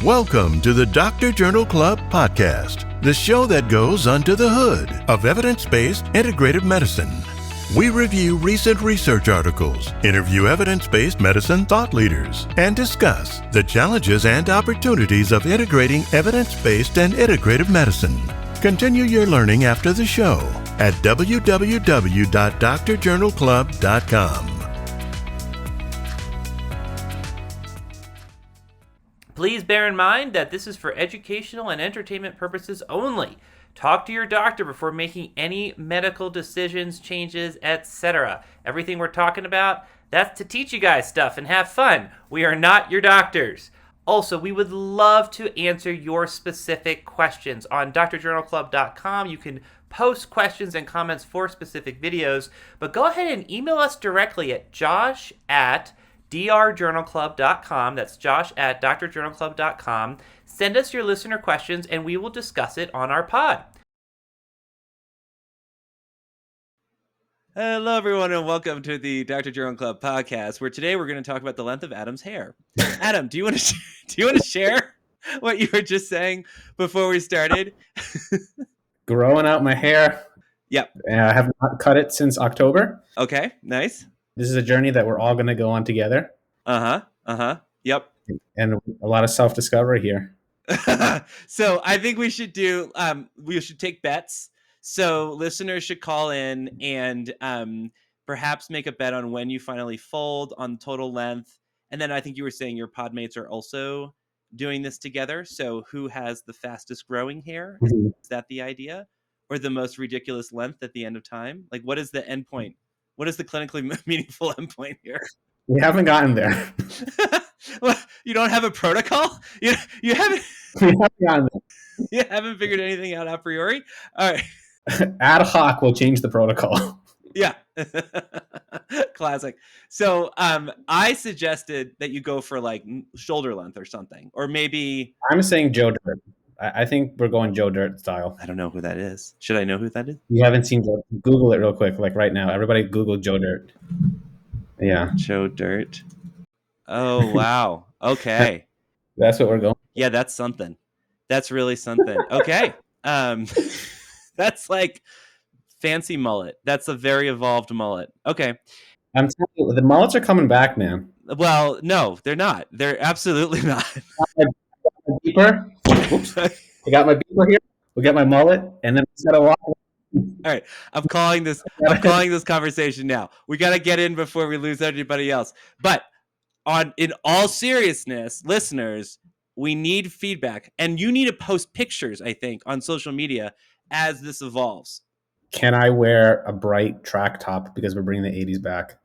Welcome to the Doctor Journal Club podcast, the show that goes under the hood of evidence-based integrative medicine. We review recent research articles, interview evidence-based medicine thought leaders, and discuss the challenges and opportunities of integrating evidence-based and integrative medicine. Continue your learning after the show at www.drjournalclub.com. Please bear in mind that this is for educational and entertainment purposes only. Talk to your doctor before making any medical decisions, changes, etc. Everything we're talking about, that's to teach you guys stuff and have fun. We are not your doctors. Also, we would love to answer your specific questions. On drjournalclub.com, you can post questions and comments for specific videos, but go ahead and email us directly at josh@drjournalclub.com. That's josh@drjournalclub.com. Send us your listener questions and we will discuss it on our pod. Hello, everyone, and welcome to the Dr. Journal Club podcast, where today we're going to talk about the length of Adam's hair. Adam, do you want to share what you were just saying before we started? Growing out my hair. Yep. I have not cut it since October. Okay, nice. This is a journey that we're all going to go on together. Yep. And a lot of self-discovery here. So I think we should take bets. So listeners should call in and perhaps make a bet on when you finally fold on total length. And then I think you were saying your podmates are also doing this together. So who has the fastest growing hair? Mm-hmm. Is that the idea? Or the most ridiculous length at the end of time? Like, what is the end point? What is the clinically meaningful endpoint here? We haven't gotten there. Well, you don't have a protocol? You haven't. We haven't gotten there. You haven't figured anything out a priori? All right. Ad hoc will change the protocol. Yeah. Classic. So I suggested that you go for like shoulder length or something. Or maybe... I'm saying Joe Dirt. I think we're going Joe Dirt style. I don't know who that is. Should I know who that is? You haven't seen Joe? Google it real quick, like right now. Everybody Google Joe Dirt. Yeah. Joe Dirt. Oh, wow. Okay. That's what we're going. Yeah, that's something. That's really something. Okay. That's like fancy mullet. That's a very evolved mullet. Okay. I'm telling you, the mullets are coming back, man. Well, no, they're not. They're absolutely not. Beeper. Oops. I got my beeper here. We got my mullet, and then instead of walking. All right, I'm calling this conversation now. We got to get in before we lose everybody else. But in all seriousness, listeners, we need feedback, and you need to post pictures, I think, on social media as this evolves. Can I wear a bright track top because we're bringing the 80s back?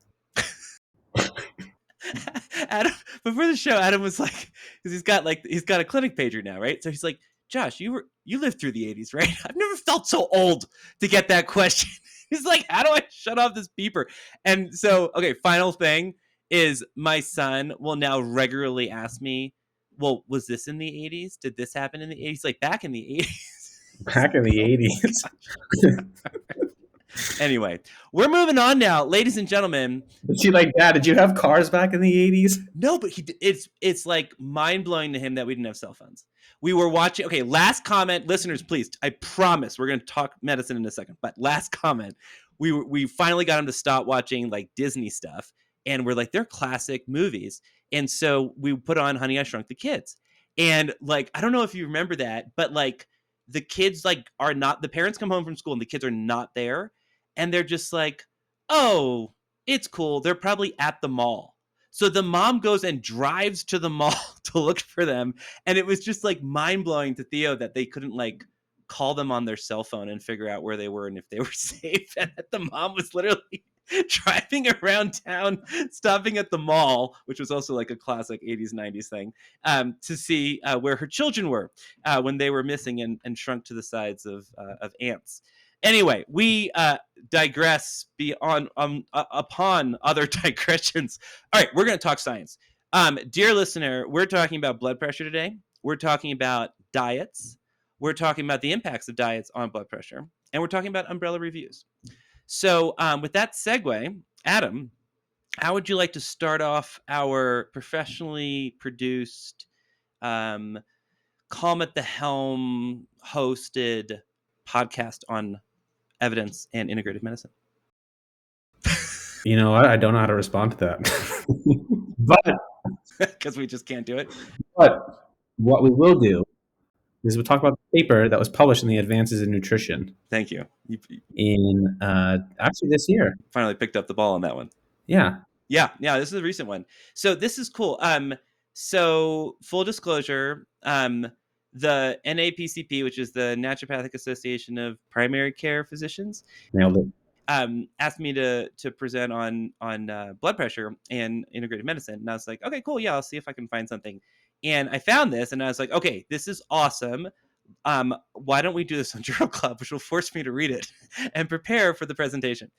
Adam, before the show, Adam was like, because he's got a clinic pager now, right? So he's like, Josh, you lived through the 80s, right? I've never felt so old to get that question. He's like, how do I shut off this beeper? And so, okay, final thing is my son will now regularly ask me, well, was this in the 80s? Did this happen in the 80s? Like back in the 80s. Back in the 80s. Anyway, we're moving on now, ladies and gentlemen. Is he like, Dad, did you have cars back in the 80s? No, but it's like mind-blowing to him that we didn't have cell phones. We were watching, okay, last comment, listeners, please, I promise we're going to talk medicine in a second, but last comment, we finally got him to stop watching like Disney stuff, and we're like, they're classic movies. And so we put on Honey, I Shrunk the Kids. And like, I don't know if you remember that, but like the kids like are not, the parents come home from school and the kids are not there. And they're just like, oh, it's cool. They're probably at the mall. So the mom goes and drives to the mall to look for them. And it was just like mind blowing to Theo that they couldn't like call them on their cell phone and figure out where they were and if they were safe. And that the mom was literally driving around town, stopping at the mall, which was also like a classic 80s, 90s thing, to see where her children were when they were missing and shrunk to the size of ants. Anyway, we digress beyond upon other digressions. All right, we're going to talk science. Dear listener, we're talking about blood pressure today. We're talking about diets. We're talking about the impacts of diets on blood pressure. And we're talking about umbrella reviews. So with that segue, Adam, how would you like to start off our professionally produced Calm at the Helm hosted podcast on evidence and integrative medicine. You know what? I don't know how to respond to that. but Because we just can't do it. but what we will do is we'll talk about the paper that was published in the Advances in Nutrition Thank you. You in actually this year. finally picked up the ball on that one. Yeah. Yeah, this is a recent one. So this is cool. So full disclosure, the NAPCP, which is the Naturopathic Association of Primary Care Physicians, Nailed it. asked me to present on blood pressure and integrative medicine, and I was like, okay, cool, yeah, I'll see if I can find something. And I found this, and I was like, okay, this is awesome. Why don't we do this on Journal Club, which will force me to read it and prepare for the presentation,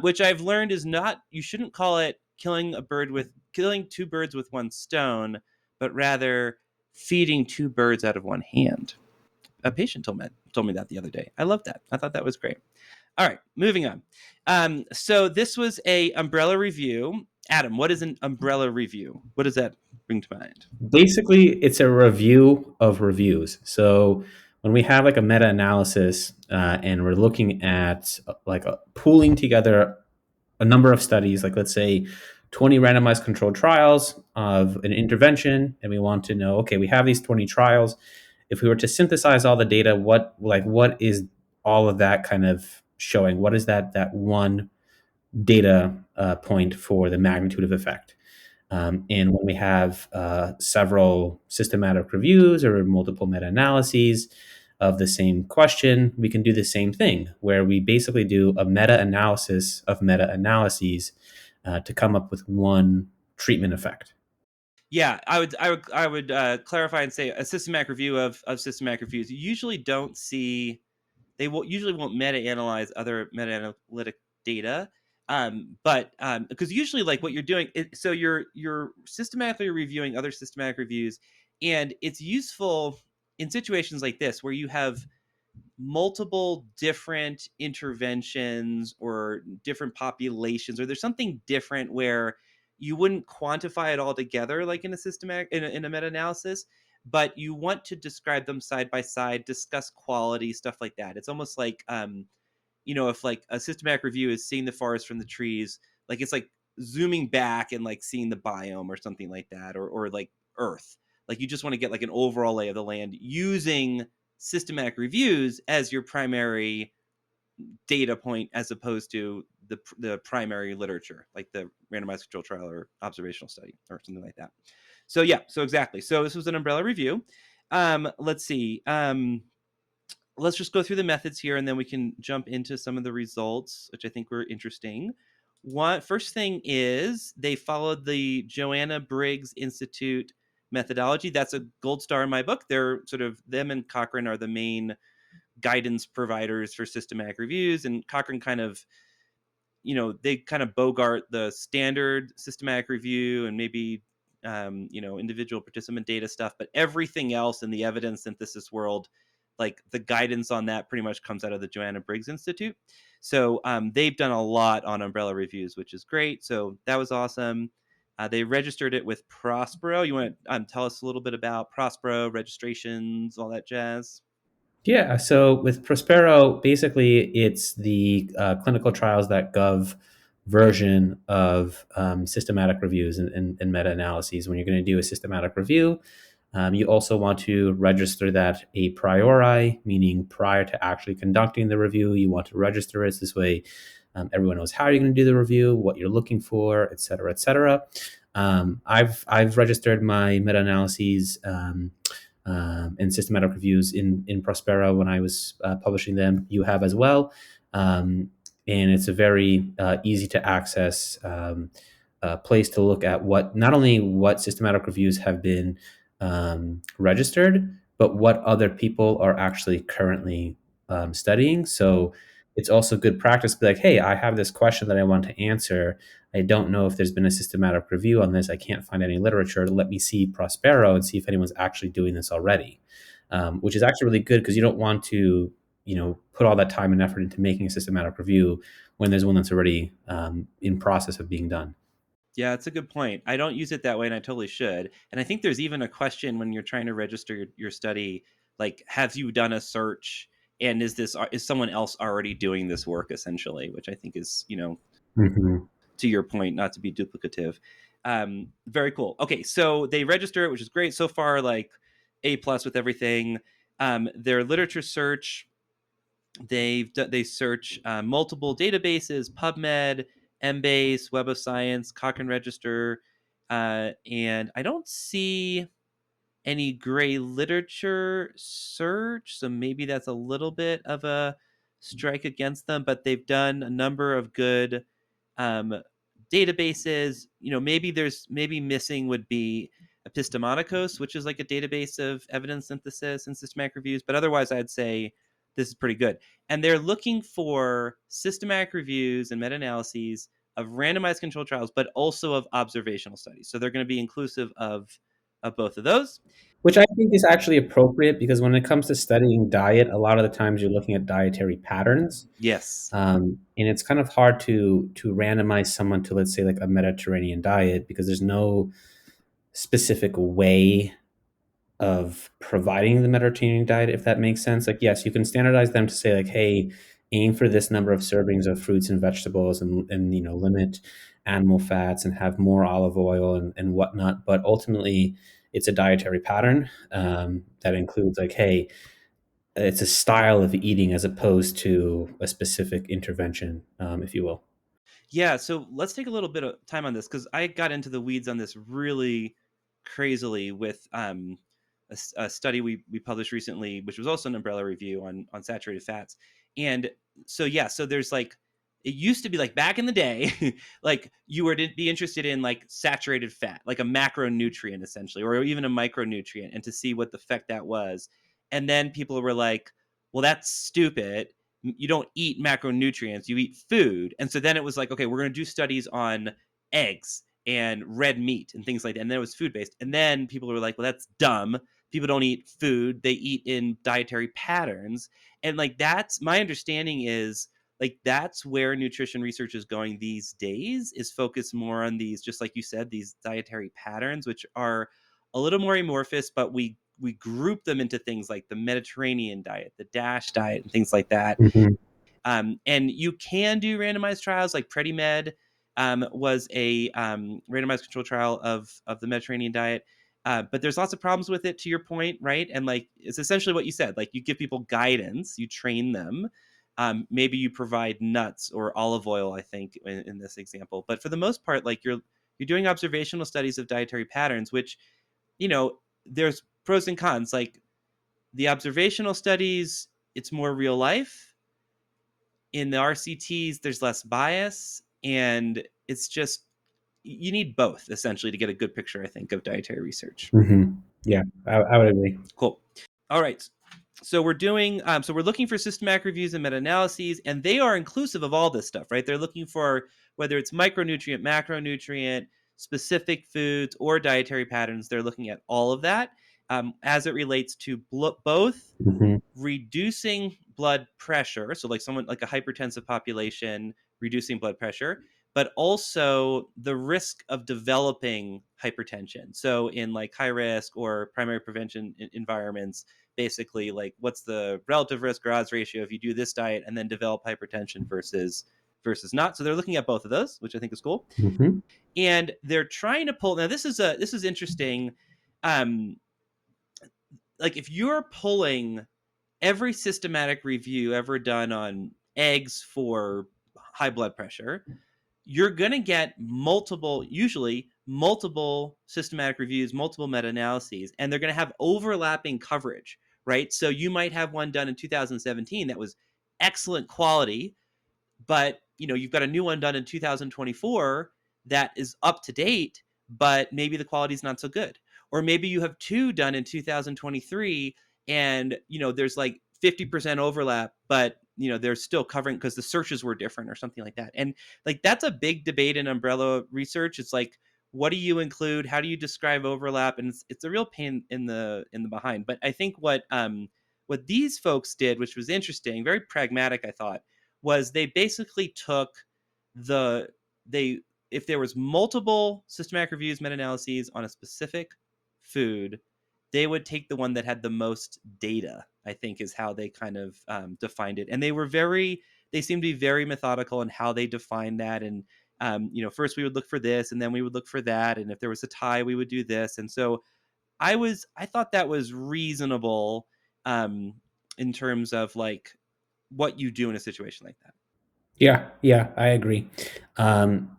which I've learned is not, you shouldn't call it killing two birds with one stone, but rather feeding two birds out of one hand. A patient told me that the other day. I love that. I thought that was great. All right, moving on. So this was a umbrella review. Adam, what is an umbrella review? What does that bring to mind? Basically, it's a review of reviews. So when we have like a meta-analysis and we're looking at pooling together a number of studies, like let's say 20 randomized controlled trials of an intervention, and we want to know, okay, we have these 20 trials. If we were to synthesize all the data, what is all of that kind of showing? What is that one data point for the magnitude of effect? And when we have several systematic reviews or multiple meta-analyses of the same question, we can do the same thing, where we basically do a meta-analysis of meta-analyses to come up with one treatment effect. Yeah, I would clarify and say a systematic review of systematic reviews. You usually don't see, usually won't meta-analyze other meta-analytic data, but because usually like what you're doing, so you're systematically reviewing other systematic reviews, and it's useful in situations like this where you have multiple different interventions or different populations, or there's something different where you wouldn't quantify it all together like in a systematic in a meta-analysis, but you want to describe them side by side, discuss quality, stuff like that. It's almost like if like a systematic review is seeing the forest from the trees, like it's like zooming back and like seeing the biome or something like that, or like Earth. Like you just want to get like an overall lay of the land using systematic reviews as your primary data point, as opposed to the primary literature, like the randomized control trial or observational study or something like that. So yeah, so exactly. So this was an umbrella review. Let's see. Let's just go through the methods here, and then we can jump into some of the results, which I think were interesting. First thing is they followed the Joanna Briggs Institute methodology. That's a gold star in my book. They're sort of, them and Cochrane are the main guidance providers for systematic reviews, and Cochrane kind of, they kind of bogart the standard systematic review and maybe individual participant data stuff, but everything else in the evidence synthesis world, like the guidance on that pretty much comes out of the Joanna Briggs Institute. So they've done a lot on umbrella reviews, which is great. So that was awesome. They registered it with Prospero. You want to tell us a little bit about Prospero, registrations, all that jazz? Yeah, so with Prospero, basically it's the clinicaltrials.gov version of systematic reviews and meta-analyses. When you're going to do a systematic review, you also want to register that a priori, meaning prior to actually conducting the review, you want to register it. This way, everyone knows how you're going to do the review, what you're looking for, et cetera, et cetera. I've registered my meta-analyses and systematic reviews in Prospero when I was publishing them. You have as well. And it's a very easy to access place to look at not only what systematic reviews have been registered, but what other people are actually currently studying. So it's also good practice to be like, hey, I have this question that I want to answer. I don't know if there's been a systematic review on this. I can't find any literature. Let me see Prospero and see if anyone's actually doing this already, which is actually really good because you don't want to, put all that time and effort into making a systematic review when there's one that's already in process of being done. Yeah, it's a good point. I don't use it that way, and I totally should. And I think there's even a question when you're trying to register your study, like, have you done a search, and is someone else already doing this work, essentially, which I think is, Hmm. to your point, not to be duplicative. Very cool. Okay, so they register it, which is great so far. Like A plus with everything. Their literature search, they search multiple databases: PubMed, Embase, Web of Science, Cochrane Register, and I don't see any gray literature search, so maybe that's a little bit of a strike against them. But they've done a number of good um, databases. Maybe missing would be Epistemonicos, which is like a database of evidence synthesis and systematic reviews. But otherwise, I'd say this is pretty good. And they're looking for systematic reviews and meta-analyses of randomized controlled trials, but also of observational studies. So they're going to be inclusive of both of those. Which I think is actually appropriate because when it comes to studying diet, a lot of the times you're looking at dietary patterns. Yes. And it's kind of hard to randomize someone to, let's say, like a Mediterranean diet because there's no specific way of providing the Mediterranean diet, if that makes sense. Like, yes, you can standardize them to say like, hey, aim for this number of servings of fruits and vegetables and limit animal fats and have more olive oil and whatnot. But ultimately, it's a dietary pattern that includes like, hey, it's a style of eating as opposed to a specific intervention, if you will. Yeah, so let's take a little bit of time on this because I got into the weeds on this really crazily with a study we published recently, which was also an umbrella review on saturated fats. And so yeah, so there's like, it used to be like back in the day, like you were to be interested in like saturated fat, like a macronutrient essentially, or even a micronutrient, and to see what the effect that was. And then people were like, well, that's stupid. You don't eat macronutrients, you eat food. And so then it was like, okay, we're going to do studies on eggs and red meat and things like that. And then it was food based. And then people were like, well, that's dumb. People don't eat food, they eat in dietary patterns. And like, that's my understanding is like, that's where nutrition research is going these days, is focused more on these, just like you said, these dietary patterns, which are a little more amorphous, but we group them into things like the Mediterranean diet, the DASH diet, and things like that. Mm-hmm. And you can do randomized trials, like PrediMed was a randomized control trial of the Mediterranean diet. But there's lots of problems with it, to your point, right? And like, it's essentially what you said. Like, you give people guidance, you train them. Maybe you provide nuts or olive oil, I think, in this example. But for the most part, like, you're doing observational studies of dietary patterns, which, there's pros and cons. Like, the observational studies, it's more real life. In the RCTs, there's less bias, and it's just, you need both essentially to get a good picture, I think, of dietary research. Mm-hmm. Yeah, I would agree. Cool. All right. So we're looking for systematic reviews and meta-analyses, and they are inclusive of all this stuff, right? They're looking for whether it's micronutrient, macronutrient, specific foods, or dietary patterns. They're looking at all of that as it relates to both Mm-hmm. reducing blood pressure, so like someone like a hypertensive population, reducing blood pressure, but also the risk of developing hypertension. So in like high risk or primary prevention environments, basically, like, what's the relative risk or odds ratio if you do this diet and then develop hypertension versus not. So they're looking at both of those, which I think is cool. Mm-hmm. And they're trying to pull, now this is interesting. Like, if you're pulling every systematic review ever done on eggs for high blood pressure, you're going to get usually multiple systematic reviews, multiple meta-analyses, and they're going to have overlapping coverage, right? So you might have one done in 2017 that was excellent quality, but you've got a new one done in 2024 that is up to date, but maybe the quality is not so good. Or maybe you have two done in 2023 and there's like 50% overlap, but they're still covering because the searches were different or something like that. And like, that's a big debate in umbrella research. It's like, what do you include, how do you describe overlap? And it's a real pain in the behind. But I think what these folks did, which was interesting, very pragmatic, I thought, was they basically took they if there was multiple systematic reviews, meta-analyses on a specific food, they would take the one that had the most data, I think is how they kind of defined it. And they seemed to be very methodical in how they defined that. And, first we would look for this and then we would look for that. And if there was a tie, we would do this. And so I thought that was reasonable in terms of like what you do in a situation like that. Yeah, I agree. And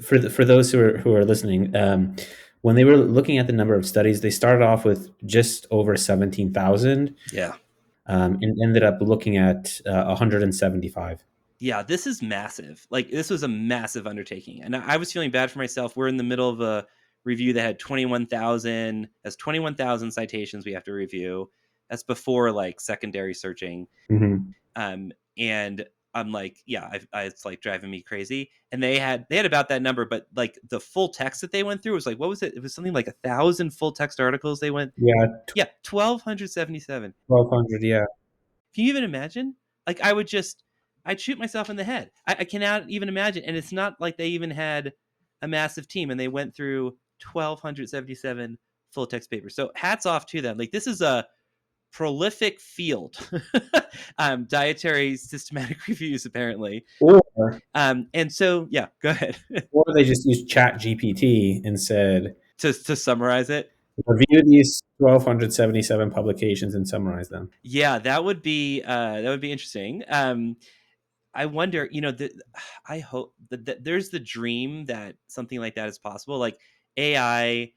for those who are listening, when they were looking at the number of studies, they started off with just over 17,000. Yeah. And ended up looking at 175. Yeah, this is massive. Like, this was a massive undertaking. And I was feeling bad for myself. We're in the middle of a review that had 21,000. That's 21,000 citations we have to review. That's before like secondary searching. Mm-hmm. And I'm like, yeah, it's like driving me crazy. And they had about that number, but like the full text that they went through was like, what was it? It was something like 1,000 full text articles they went. Yeah, 1,277. 1,200. Yeah. Can you even imagine? Like, I'd shoot myself in the head. I cannot even imagine. And it's not like they even had a massive team and they went through 1,277 full text papers. So hats off to them. Like, this is a prolific field. Dietary systematic reviews, apparently. Or and so, yeah, go ahead. or they just used Chat GPT and said, to summarize it. review these 1,277 publications and summarize them. Yeah, that would be interesting. I wonder, I hope that there's the dream that something like that is possible. Like, AI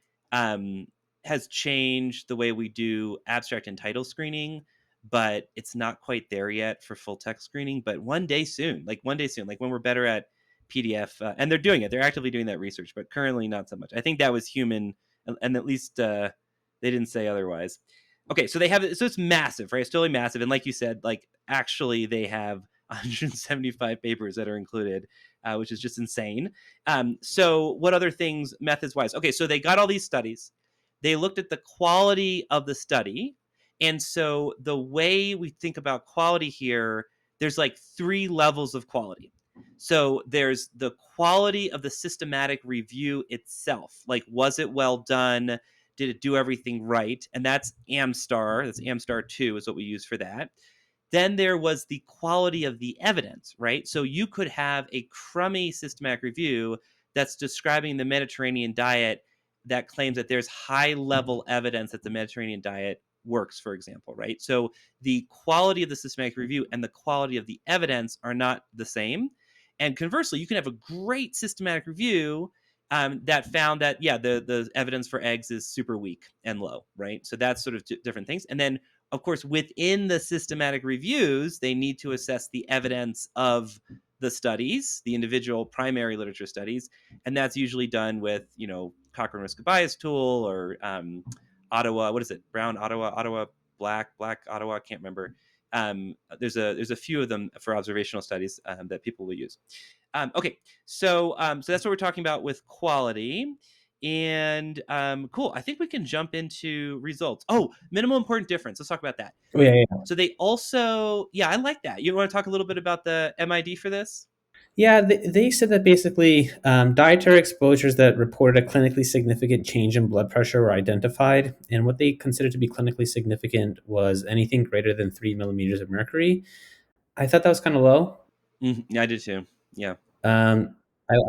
has changed the way we do abstract and title screening, but it's not quite there yet for full text screening. But one day soon, like when we're better at PDF, and they're doing it, they're actively doing that research, but currently not so much. I think that was human, and at least they didn't say otherwise. Okay, so it's massive, right? It's totally massive, and like you said, like actually they have 175 papers that are included, which is just insane. So what other things methods wise? Okay, so they got all these studies. They looked at the quality of the study. And so the way we think about quality here, there's like 3 levels of quality. So there's the quality of the systematic review itself. Like, was it well done? Did it do everything right? And that's AMSTAR. That's AMSTAR 2 is what we use for that. Then there was the quality of the evidence, right? So you could have a crummy systematic review that's describing the Mediterranean diet that claims that there's high level evidence that the Mediterranean diet works, for example, right? So the quality of the systematic review and the quality of the evidence are not the same. And conversely, you can have a great systematic review that found that, yeah, the evidence for eggs is super weak and low, right? So that's sort of different things. And then, of course, within the systematic reviews, they need to assess the evidence of the studies, the individual primary literature studies, and that's usually done with, Cochrane Risk-of-Bias tool or Ottawa. What is it? Brown Ottawa, Black Ottawa. I can't remember. There's a few of them for observational studies that people will use. Okay, so that's what we're talking about with quality. And cool. I think we can jump into results. Oh, minimal important difference. Let's talk about that. Oh, yeah. So they also, yeah, I like that. You want to talk a little bit about the MID for this? Yeah, they said that basically dietary exposures that reported a clinically significant change in blood pressure were identified. And what they considered to be clinically significant was anything greater than 3 millimeters of mercury. I thought that was kind of low. Yeah, I did too. Yeah. I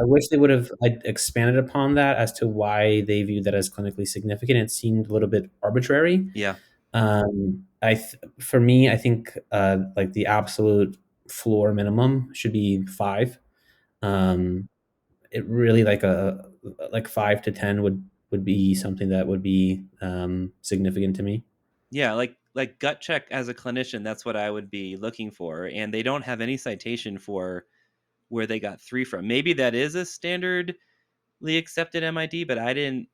wish they would have expanded upon that as to why they viewed that as clinically significant. It seemed a little bit arbitrary. Yeah. For me, I think like the absolute floor minimum should be 5. It really like 5 to 10 would be something that would be significant to me. Yeah, like gut check as a clinician, that's what I would be looking for. And they don't have any citation for where they got 3 from. Maybe that is a standardly accepted MID, but I didn't,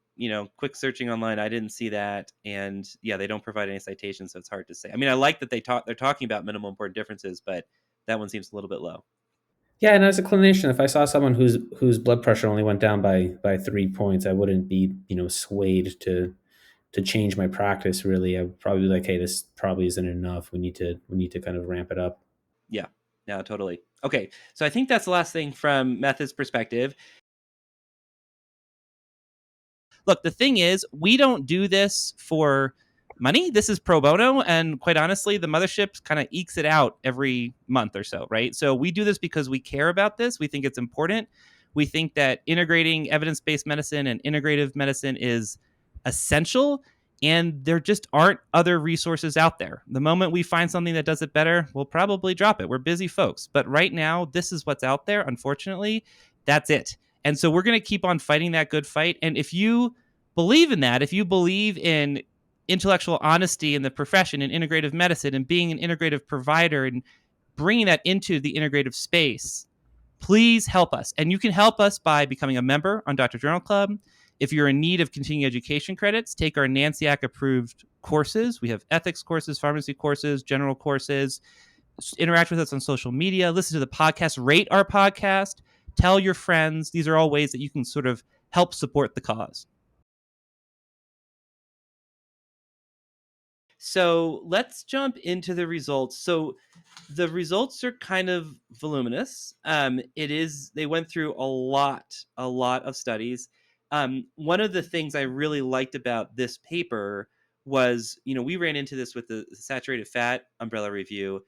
quick searching online, I didn't see that. And yeah, they don't provide any citations, so it's hard to say. I mean, I like that they're talking about minimal important differences, but that one seems a little bit low. Yeah, and as a clinician, if I saw someone whose blood pressure only went down by 3 points, I wouldn't be swayed to change my practice. Really, I would probably be like, hey, this probably isn't enough. We need to kind of ramp it up. Yeah, totally. Okay, so I think that's the last thing from methods perspective. Look, the thing is, we don't do this for money. This is pro bono. And quite honestly, the mothership kind of ekes it out every month or so, right? So we do this because we care about this. We think it's important. We think that integrating evidence based medicine and integrative medicine is essential. And there just aren't other resources out there. The moment we find something that does it better, we'll probably drop it. We're busy folks. But right now, this is what's out there. Unfortunately, that's it. And so we're going to keep on fighting that good fight. And if you believe in that, if you believe in intellectual honesty in the profession and integrative medicine and being an integrative provider and bringing that into the integrative space, please help us. And you can help us by becoming a member on Dr. Journal Club. If you're in need of continuing education credits, take our NANCIAC approved courses. We have ethics courses, pharmacy courses, general courses. Interact with us on social media, listen to the podcast, rate our podcast, tell your friends. These are all ways that you can sort of help support the cause. So let's jump into the results. So the results are kind of voluminous. They went through a lot of studies. One of the things I really liked about this paper was, we ran into this with the saturated fat umbrella review.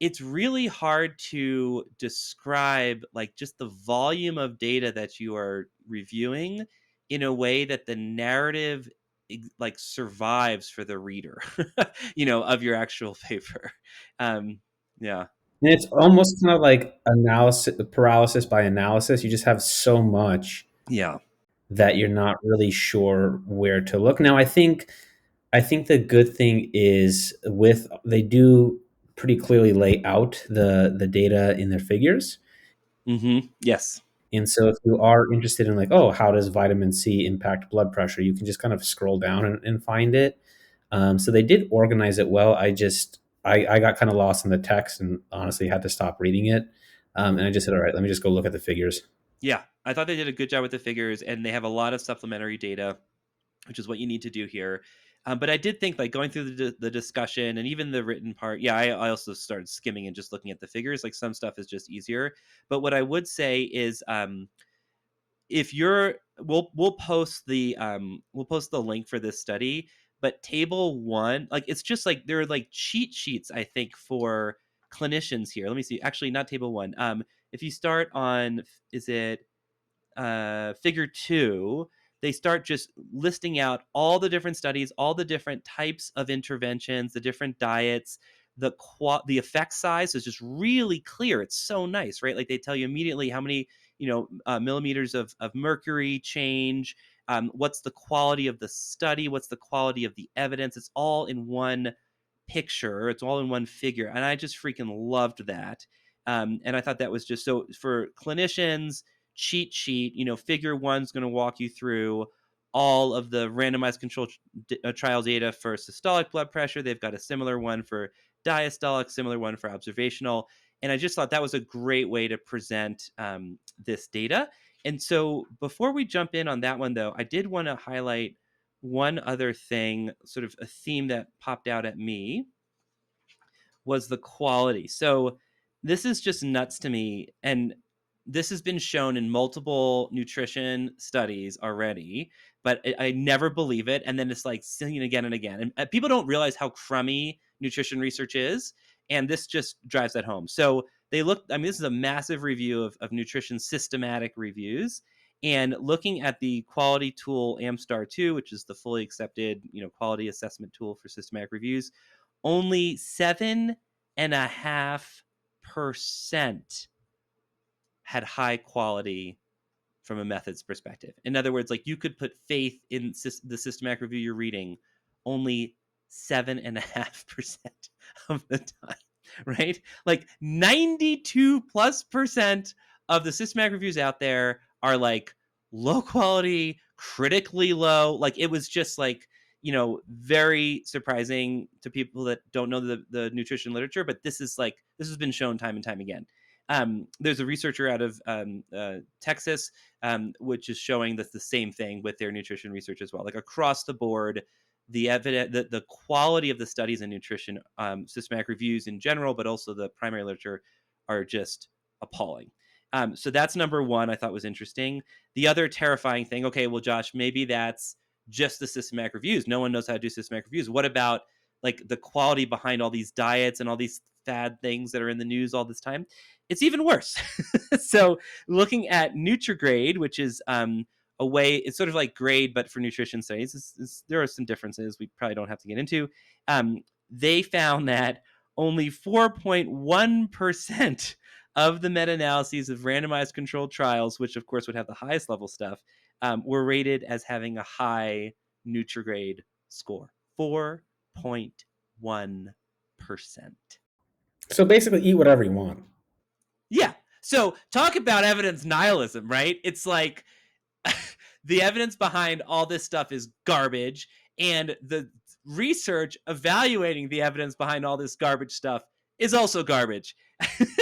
It's really hard to describe like just the volume of data that you are reviewing in a way that the narrative like survives for the reader, of your actual paper. Yeah. And it's almost kind of like analysis paralysis by analysis. You just have so much Yeah. that you're not really sure where to look. Now, I think the good thing is they do pretty clearly lay out the data in their figures. Yes. And so if you are interested in like, oh, how does vitamin C impact blood pressure? You can just kind of scroll down and find it. So they did organize it well. I got kind of lost in the text and honestly had to stop reading it. And I just said, all right, let me just go look at the figures. Yeah. I thought they did a good job with the figures, and they have a lot of supplementary data, which is what you need to do here. But I did think like going through the discussion and even the written part. Yeah, I also started skimming and just looking at the figures. Like some stuff is just easier. But what I would say is, if you're, we'll post the link for this study. But table 1, like it's just like there are like cheat sheets, I think, for clinicians here. Let me see. Actually, not table 1. If you start on, is it figure 2, they start just listing out all the different studies, all the different types of interventions, the different diets. The effect size is just really clear. It's so nice, right? Like they tell you immediately how many millimeters of mercury change. What's the quality of the study? What's the quality of the evidence? It's all in one picture. It's all in one figure, and I just freaking loved that. And I thought that was just so for clinicians. Cheat sheet, figure 1's going to walk you through all of the randomized control trial data for systolic blood pressure. They've got a similar one for diastolic, similar one for observational. And I just thought that was a great way to present this data. And so before we jump in on that one, though, I did want to highlight one other thing, sort of a theme that popped out at me, was the quality. So this is just nuts to me. And this has been shown in multiple nutrition studies already, but I never believe it. And then it's like seeing it again and again. And people don't realize how crummy nutrition research is. And this just drives that home. So this is a massive review of nutrition systematic reviews. And looking at the quality tool AMSTAR 2, which is the fully accepted, quality assessment tool for systematic reviews, only 7.5% had high quality from a methods perspective. In other words, like you could put faith in the systematic review you're reading only 7.5% of the time, right? Like 92+% of the systematic reviews out there are like low quality, critically low. Like it was just like, very surprising to people that don't know the nutrition literature, but this has been shown time and time again. There's a researcher out of Texas, which is showing that the same thing with their nutrition research as well. Like across the board, the evidence, the quality of the studies in nutrition, systematic reviews in general, but also the primary literature, are just appalling. So that's number one I thought was interesting. The other terrifying thing, okay, well, Josh, maybe that's just the systematic reviews. No one knows how to do systematic reviews. What about like the quality behind all these diets and all these fad things that are in the news all this time? It's even worse. So looking at Nutrigrade, which is a way, it's sort of like grade, but for nutrition studies, there are some differences we probably don't have to get into. They found that only 4.1% of the meta-analyses of randomized controlled trials, which of course would have the highest level stuff, were rated as having a high Nutrigrade score. 4.1%. So basically, eat whatever you want. Yeah. So talk about evidence nihilism, right? It's like the evidence behind all this stuff is garbage, and the research evaluating the evidence behind all this garbage stuff is also garbage.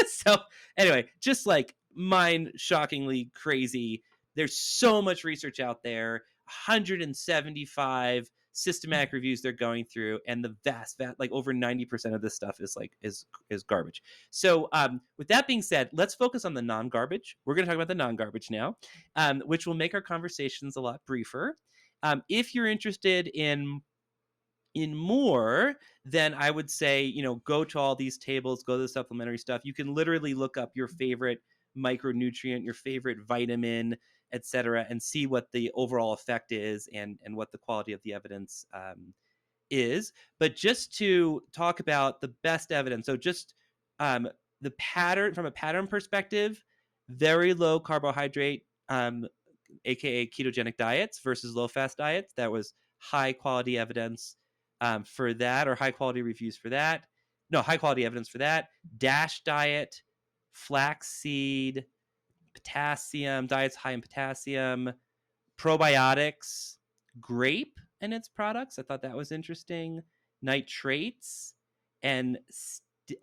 So anyway, just like mind shockingly crazy. There's so much research out there, 175 systematic reviews they're going through, and the vast like over 90% of this stuff is garbage. So with that being said, let's focus on the non-garbage. We're going to talk about the non-garbage now, which will make our conversations a lot briefer. If you're interested in more, then I would say, go to all these tables, go to the supplementary stuff. You can literally look up your favorite micronutrient, your favorite vitamin, etc., and see what the overall effect is and what the quality of the evidence is. But just to talk about the best evidence, so just the pattern, from a pattern perspective, very low carbohydrate, aka ketogenic diets versus low fast diets. That was high quality evidence for that, or high quality reviews for that. No, high quality evidence for that. DASH diet, flaxseed, potassium, diets high in potassium, probiotics, grape and its products. I thought that was interesting. Nitrates and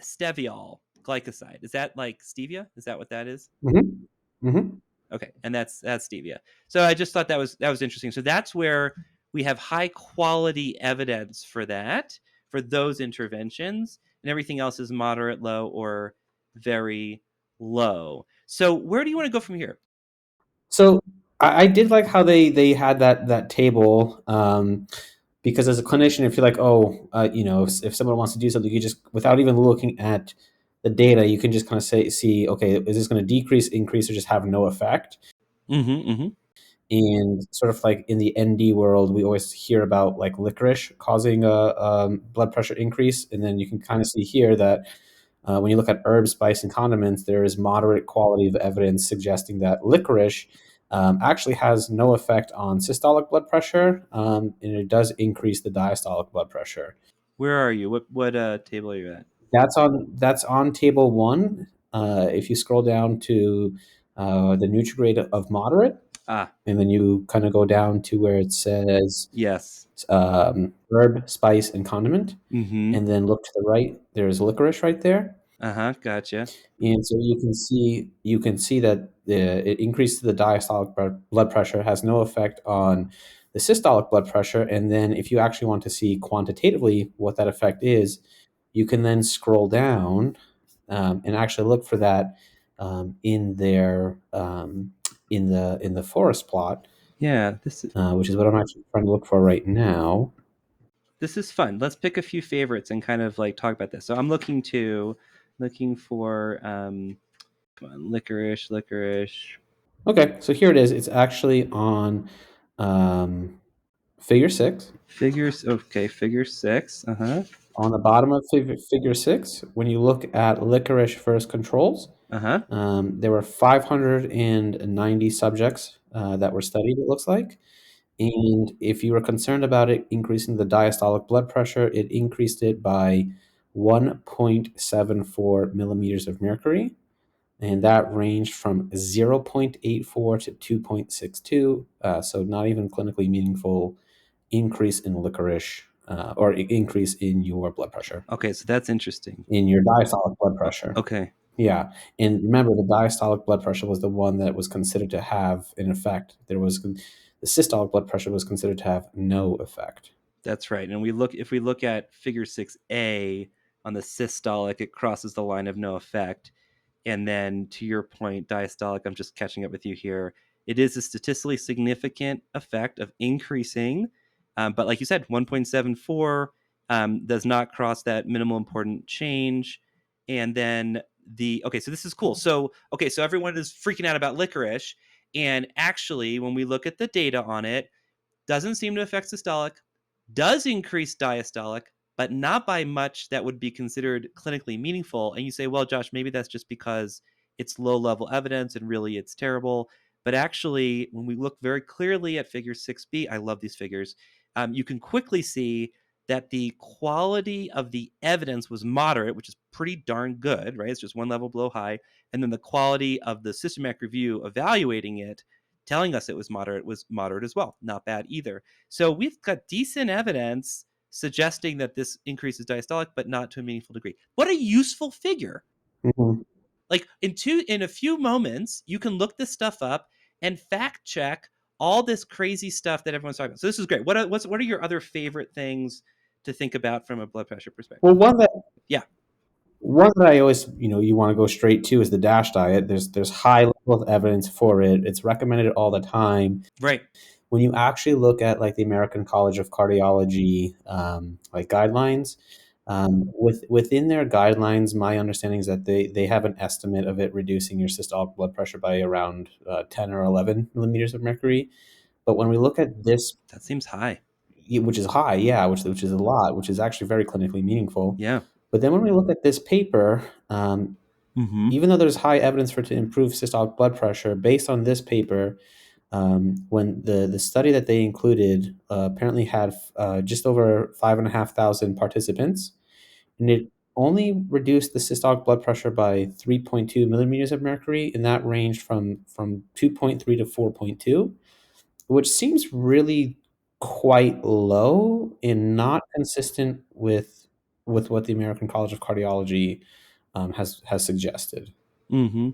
steviol glycoside. Is that like stevia? Is that what that is? Mm-hmm. Mm-hmm. Okay, and that's stevia. So I just thought that was interesting. So that's where we have high quality evidence for that, for those interventions, and everything else is moderate, low, or very low. So where do you want to go from here? So I did like how they had that table, because as a clinician, if you're like, if someone wants to do something, you just, without even looking at the data, you can just kind of see, okay, is this going to decrease, increase, or just have no effect? Mm-hmm, mm-hmm. And sort of like in the ND world, we always hear about like licorice causing a blood pressure increase, and then you can kind of see here that when you look at herbs, spice, and condiments, there is moderate quality of evidence suggesting that licorice actually has no effect on systolic blood pressure, and it does increase the diastolic blood pressure. Where are you? What table are you at? That's on table 1. If you scroll down to the Nutrigrade of moderate, and then you kind of go down to where it says Yes. Herb, spice, and condiment, Mm-hmm. and then look to the right. There's licorice right there. Gotcha. And so you can see that it increases the diastolic blood pressure, has no effect on the systolic blood pressure. And then if you actually want to see quantitatively what that effect is, you can then scroll down and actually look for that in their in the forest plot. Yeah, this is which is what I'm actually trying to look for right now. this is fun. Let's pick a few favorites and kind of like talk about this. So I'm looking for come on, licorice. Okay, so here it is. It's actually on figure 6. Figures. Okay, figure 6. On the bottom of figure 6, when you look at licorice versus controls, there were 590 subjects that were studied, it looks like. And if you were concerned about it increasing the diastolic blood pressure, it increased it by 1.74 millimeters of mercury. And that ranged from 0.84 to 2.62. So not even clinically meaningful increase in licorice or increase in your blood pressure. Okay, so that's interesting. In your diastolic blood pressure. Okay. Yeah. And remember, the diastolic blood pressure was the one that was considered to have an effect. The systolic blood pressure was considered to have no effect. That's right. And if we look at figure 6A on the systolic, it crosses the line of no effect. And then to your point, diastolic, I'm just catching up with you here. It is a statistically significant effect of increasing, but like you said, 1.74 does not cross that minimal important change. And then okay, so this is cool. So everyone is freaking out about licorice, and actually, when we look at the data on it, doesn't seem to affect systolic, does increase diastolic, but not by much that would be considered clinically meaningful. And you say, well, Josh, maybe that's just because it's low level evidence and really it's terrible. But actually, when we look very clearly at figure 6b, I love these figures, you can quickly see that the quality of the evidence was moderate, which is pretty darn good, right? It's just one level below high. And then the quality of the systematic review evaluating it, telling us it was moderate as well. Not bad either. So we've got decent evidence suggesting that this increases diastolic, but not to a meaningful degree. What a useful figure. Mm-hmm. Like in a few moments, you can look this stuff up and fact check all this crazy stuff that everyone's talking about. So this is great. What are your other favorite things to think about from a blood pressure perspective? Well, Yeah. one that I always, you want to go straight to is the DASH diet. There's high level of evidence for it. It's recommended all the time. Right. When you actually look at like the American College of Cardiology like guidelines, within their guidelines, my understanding is that they have an estimate of it reducing your systolic blood pressure by around 10 or 11 millimeters of mercury. But when we look at this, That seems high. which is high, yeah, which is a lot, which is actually very clinically meaningful. Yeah. But then when we look at this paper, Mm-hmm. even though there's high evidence for it to improve systolic blood pressure, based on this paper, when the study that they included apparently had just over 5,500 participants, and it only reduced the systolic blood pressure by 3.2 millimeters of mercury, and that ranged from 2.3 to 4.2, which seems really quite low and not consistent with what the American College of Cardiology has suggested. Mm-hmm.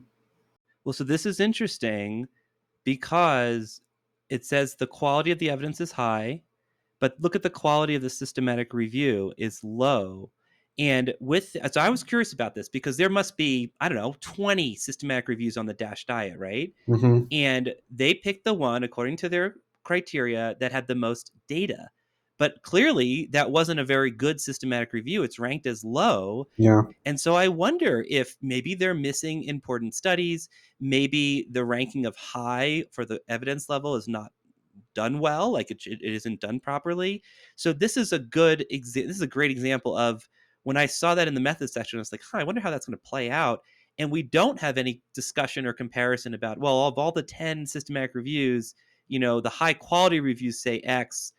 Well, so this is interesting because it says the quality of the evidence is high, but look at the quality of the systematic review is low. And so I was curious about this because there must be, I don't know, 20 systematic reviews on the DASH diet, right? Mm-hmm. And they picked the one according to their criteria that had the most data. But clearly, that wasn't a very good systematic review. It's ranked as low. Yeah. And so I wonder if maybe they're missing important studies. Maybe the ranking of high for the evidence level is not done well, like it isn't done properly. So this is a this is a great example of when I saw that in the methods section, I was like, I wonder how that's going to play out. And we don't have any discussion or comparison about, well, of all the 10 systematic reviews, the high quality reviews say X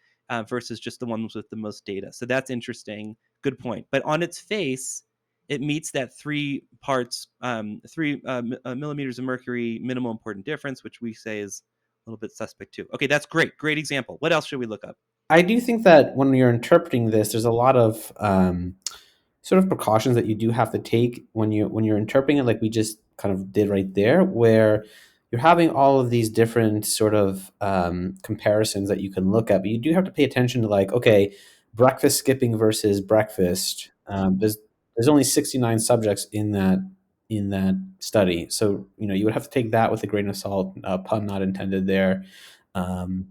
versus just the ones with the most data. So that's interesting. Good point. But on its face, it meets that 3 millimeters of mercury minimal important difference, which we say is a little bit suspect too. Okay, that's great. Great example. What else should we look up? I do think that when you're interpreting this, there's a lot of sort of precautions that you do have to take when you're interpreting it, like we just kind of did right there, where you're having all of these different sort of comparisons that you can look at, but you do have to pay attention to, like, okay, breakfast skipping versus breakfast. There's only 69 subjects in that study, so you would have to take that with a grain of salt. Pun not intended there. Um,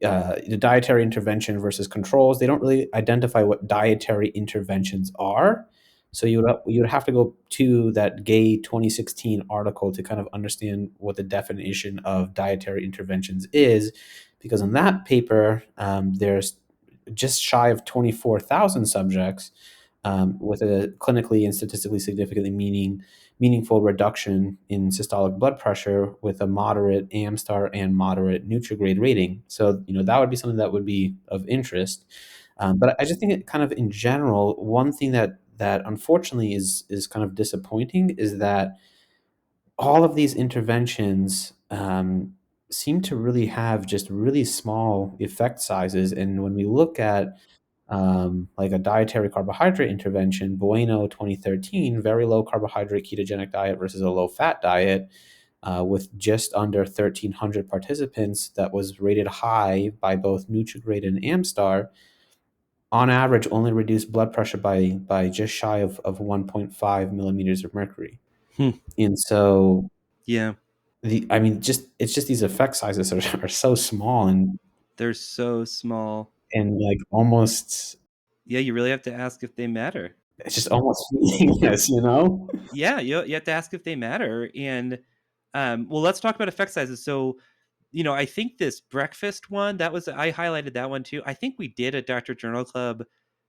the dietary intervention versus controls, they don't really identify what dietary interventions are. So you would have to go to that Gay 2016 article to kind of understand what the definition of dietary interventions is, because in that paper, there's just shy of 24,000 subjects with a clinically and statistically significantly meaningful reduction in systolic blood pressure with a moderate AMSTAR and moderate Nutrigrade rating. So, that would be something that would be of interest. But I just think it kind of in general, one thing that unfortunately is kind of disappointing is that all of these interventions seem to really have just really small effect sizes. And when we look at like a dietary carbohydrate intervention, Bueno 2013, very low carbohydrate ketogenic diet versus a low fat diet, with just under 1,300 participants that was rated high by both Nutrigrade and AMSTAR, on average only reduced blood pressure by just shy of 1.5 millimeters of mercury. Hmm. And so Yeah, it's just these effect sizes are so small they're so small. and like almost Yeah, you really have to ask if they matter. it's just almost meaningless, you know? Yeah, you have to ask if they matter. And well, let's talk about effect sizes. So, I think this breakfast one, I highlighted that one too. I think we did a Dr. Journal Club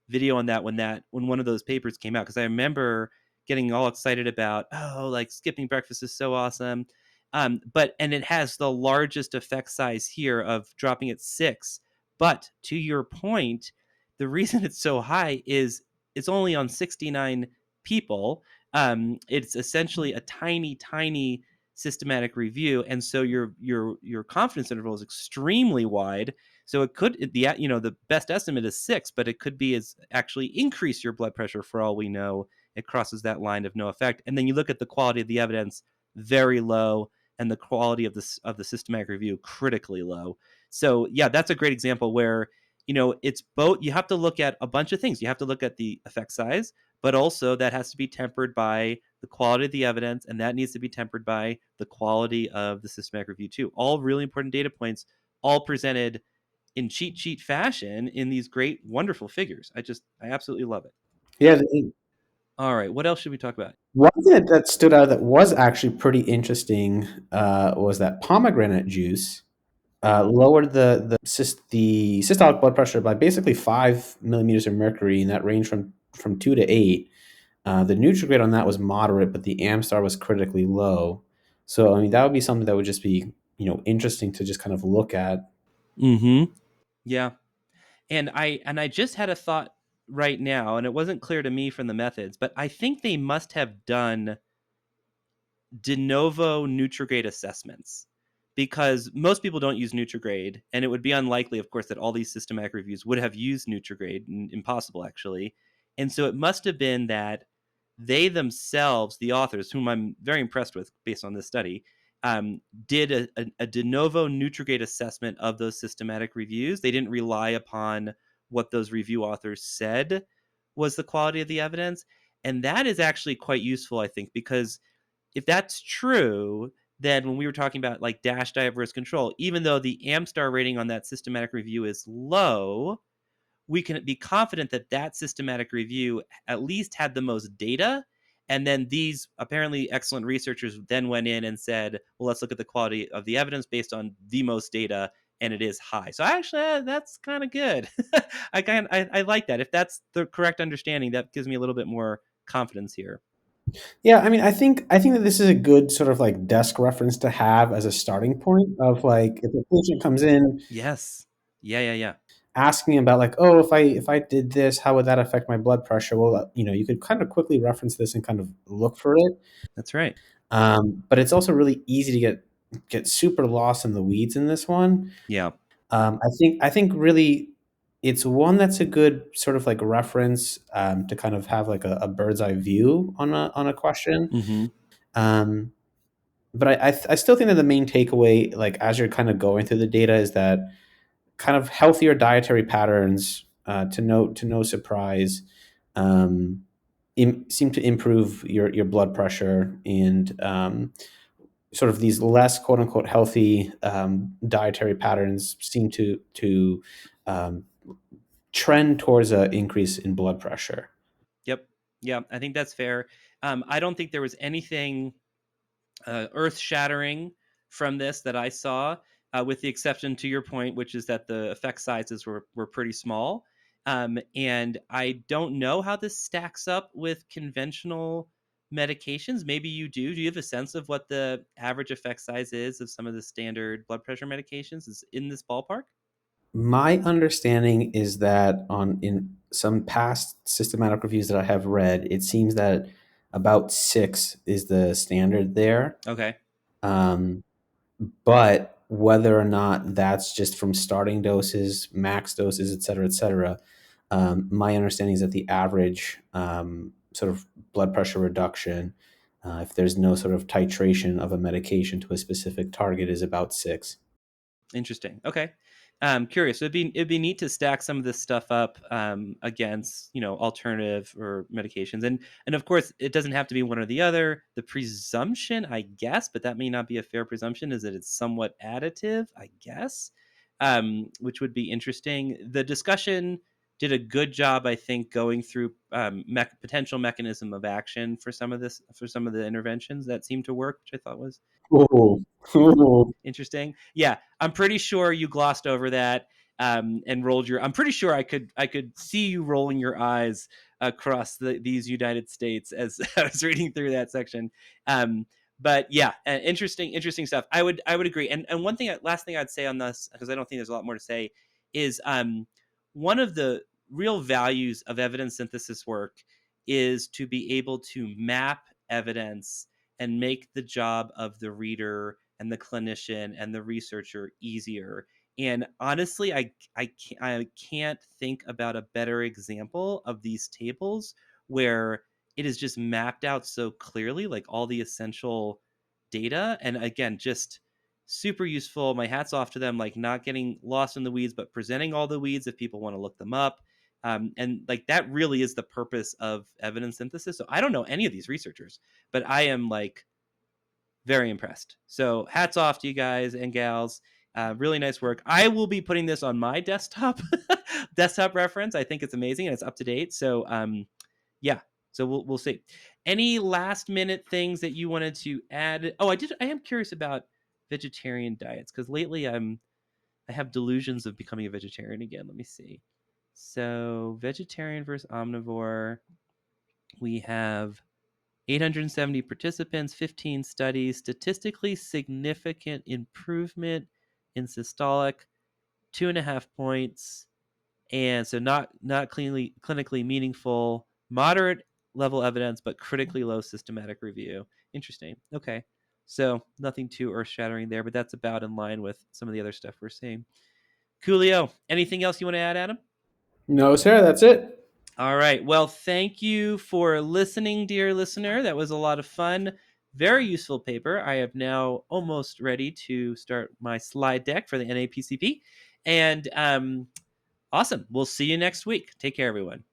video on that when one of those papers came out, because I remember getting all excited about, oh, like skipping breakfast is so awesome. And it has the largest effect size here of dropping at 6. But to your point, the reason it's so high is it's only on 69 people. It's essentially a tiny, tiny systematic review, and so your confidence interval is extremely wide. So the best estimate is 6, but it could be as actually increase your blood pressure for all we know. It crosses that line of no effect. And then you look at the quality of the evidence, very low, and the quality of the systematic review critically low. So yeah, that's a great example where it's both. You have to look at a bunch of things. You have to look at the effect size, but also that has to be tempered by the quality of the evidence, and that needs to be tempered by the quality of the systematic review too. All really important data points, all presented in cheat sheet fashion in these great, wonderful figures. I absolutely love it. Yeah, All right, what else should we talk about? one thing that stood out that was actually pretty interesting was that pomegranate juice lowered the systolic blood pressure by basically 5 millimeters of mercury, and that ranged from 2 to 8. The Nutrigrade on that was moderate, but the AMSTAR was critically low. So I mean, that would be something that would just be interesting to just kind of look at. Mm-hmm. Yeah, and I just had a thought right now, and it wasn't clear to me from the methods, but I think they must have done de novo Nutrigrade assessments, because most people don't use Nutrigrade, and it would be unlikely, of course, that all these systematic reviews would have used Nutrigrade. Impossible, actually. And so it must have been that they themselves, the authors, whom I'm very impressed with based on this study, did a de novo Nutrigrade assessment of those systematic reviews. They didn't rely upon what those review authors said was the quality of the evidence. And that is actually quite useful, I think, because if that's true, then when we were talking about like DASH diet versus control, even though the AMSTAR rating on that systematic review is low, we can be confident that that systematic review at least had the most data. And then these apparently excellent researchers then went in and said, well, let's look at the quality of the evidence based on the most data, and it is high. So actually, that's kind of good. I like that. If that's the correct understanding, that gives me a little bit more confidence here. Yeah, I mean, I think that this is a good sort of like desk reference to have as a starting point of like if a patient comes in Yes. Yeah. asking about like, oh, if I did this, how would that affect my blood pressure? Well, you could kind of quickly reference this and kind of look for it. That's right. But it's also really easy to get super lost in the weeds in this one. Yeah. I think really it's one that's a good sort of like reference to kind of have like a bird's eye view on a question. Mm-hmm. Um, but I still think that the main takeaway, like as you're kind of going through the data, is that kind of healthier dietary patterns, to no surprise, um, seem to improve your blood pressure, and sort of these less quote unquote healthy dietary patterns seem to um, trend towards an increase in blood pressure. Yep. Yeah, I think that's fair. I don't think there was anything earth shattering from this that I saw, with the exception to your point, which is that the effect sizes were pretty small. And I don't know how this stacks up with conventional medications. Maybe you do. Do you have a sense of what the average effect size is of some of the standard blood pressure medications? Is in this ballpark? My understanding is that in some past systematic reviews that I have read, it seems that about 6 is the standard there. Okay. Um, but whether or not that's just from starting doses, max doses, et cetera, my understanding is that the average sort of blood pressure reduction, if there's no sort of titration of a medication to a specific target, is about 6. Interesting. Okay. Curious. It'd be neat to stack some of this stuff up against, alternative or medications, and of course it doesn't have to be one or the other. The presumption, I guess, but that may not be a fair presumption, is that it's somewhat additive, I guess, which would be interesting. The discussion did a good job, I think, going through potential mechanism of action for some of the interventions that seemed to work, which I thought was interesting. Yeah, I'm pretty sure you glossed over that and rolled your. I'm pretty sure I could see you rolling your eyes across these United States as I was reading through that section. But yeah, interesting stuff. I would agree. And last thing I'd say on this, because I don't think there's a lot more to say, is one of the real values of evidence synthesis work is to be able to map evidence and make the job of the reader and the clinician and the researcher easier. And honestly, I can't think about a better example of these tables where it is just mapped out so clearly, like all the essential data. And again, just super useful. My hat's off to them, like not getting lost in the weeds, but presenting all the weeds if people want to look them up. And like that really is the purpose of evidence synthesis. So I don't know any of these researchers, but I am like very impressed. So hats off to you guys and gals. Really nice work. I will be putting this on my desktop reference. I think it's amazing and it's up to date. So yeah. So we'll see. Any last minute things that you wanted to add? Oh, I am curious about vegetarian diets, because lately I have delusions of becoming a vegetarian again. Let me see. So vegetarian versus omnivore. We have 870 participants, 15 studies, statistically significant improvement in systolic, 2.5 points, and so not clinically meaningful, moderate level evidence, but critically low systematic review. Interesting. Okay. So nothing too earth-shattering there, but that's about in line with some of the other stuff we're seeing. Coolio. Anything else you want to add, Adam? No, sir. That's it. All right. Well, thank you for listening, dear listener. That was a lot of fun. Very useful paper. I am now almost ready to start my slide deck for the NAPCP. And awesome. We'll see you next week. Take care, everyone.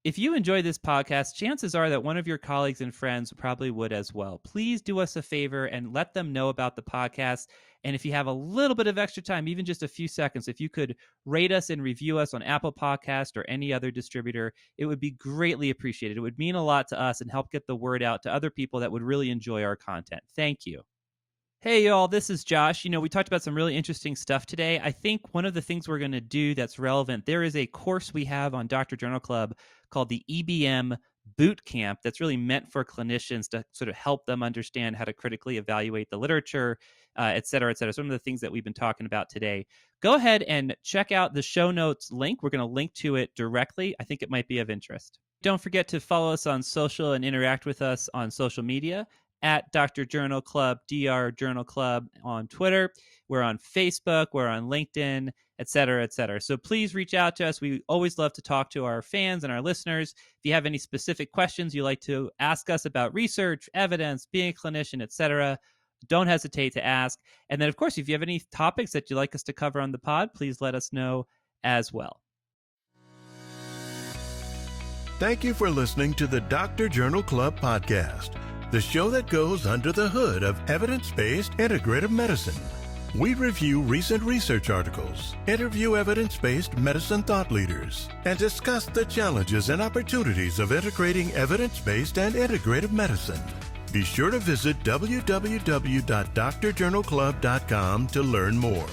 If you enjoy this podcast, chances are that one of your colleagues and friends probably would as well. Please do us a favor and let them know about the podcast. And if you have a little bit of extra time, even just a few seconds, if you could rate us and review us on Apple Podcast or any other distributor, it would be greatly appreciated. It would mean a lot to us and help get the word out to other people that would really enjoy our content. Thank you. Hey, y'all, this is Josh. We talked about some really interesting stuff today. I think one of the things we're going to do that's relevant, there is a course we have on Dr. Journal Club called the EBM Boot Camp that's really meant for clinicians to sort of help them understand how to critically evaluate the literature, et cetera, et cetera. Some of the things that we've been talking about today. Go ahead and check out the show notes link. We're going to link to it directly. I think it might be of interest. Don't forget to follow us on social and interact with us on social media at Dr. Journal Club, DR Journal Club on Twitter. We're on Facebook, we're on LinkedIn, et cetera, et cetera. So please reach out to us. We always love to talk to our fans and our listeners. If you have any specific questions you'd like to ask us about research, evidence, being a clinician, et cetera, don't hesitate to ask. And then, of course, if you have any topics that you'd like us to cover on the pod, please let us know as well. Thank you for listening to the Dr. Journal Club podcast, the show that goes under the hood of evidence-based integrative medicine. We review recent research articles, interview evidence-based medicine thought leaders, and discuss the challenges and opportunities of integrating evidence-based and integrative medicine. Be sure to visit www.drjournalclub.com to learn more.